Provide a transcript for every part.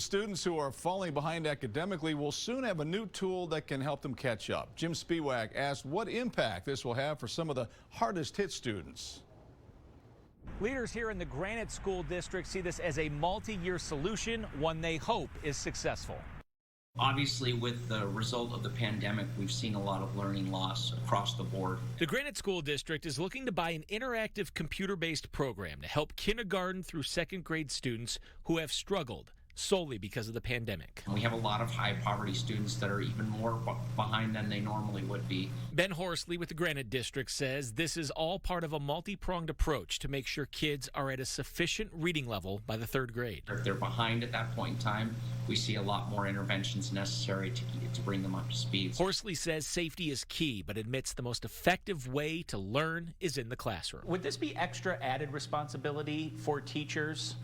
students who are falling behind academically will soon have a new tool that can help them catch up. Jim Spiewak asked what impact this will have for some of the hardest hit students. Leaders here in the Granite School District see this as a multi-year solution, one they hope is successful. Obviously, with the result of the pandemic, we've seen a lot of learning loss across the board. The Granite School District is looking to buy an interactive computer-based program to help kindergarten through second grade students who have struggled solely because of the pandemic. We have a lot of high poverty students that are even more behind than they normally would be. Ben HORSLEY with the Granite District says this is all part of a multi-pronged approach to make sure kids are at a sufficient reading level by the third grade. If they're behind at that point in time, we see a lot more interventions necessary to bring them up to speed. HORSLEY says safety is key, but admits the most effective way to learn is in the classroom. Would this be extra added responsibility for teachers?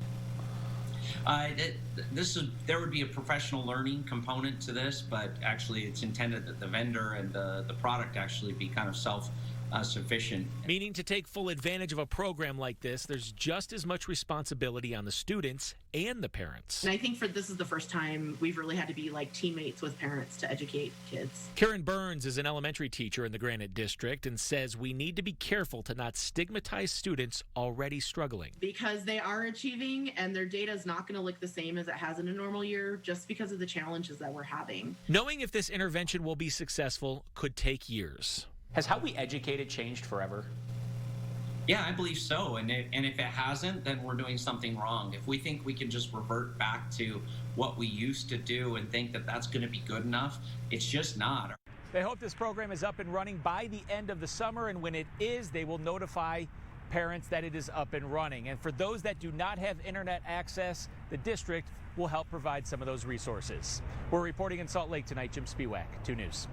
There would be a professional learning component to this, but actually it's intended that the vendor and the product actually be kind of self-sufficient. Meaning to take full advantage of a program like this, there's just as much responsibility on the students and the parents. And I think this is the first time we've really had to be like teammates with parents to educate kids. Karen Burns is an elementary teacher in the Granite District and says we need to be careful to not stigmatize students already struggling. Because they are achieving and their data is not going to look the same as it has in a normal year just because of the challenges that we're having. Knowing if this intervention will be successful could take years. Has how we educated changed forever? Yeah, I believe so. And if it hasn't, then we're doing something wrong. If we think we can just revert back to what we used to do and think that that's going to be good enough, it's just not. They hope this program is up and running by the end of the summer, and when it is, they will notify parents that it is up and running. And for those that do not have internet access, the district will help provide some of those resources. We're reporting in Salt Lake tonight. Jim Spiewak, 2 News.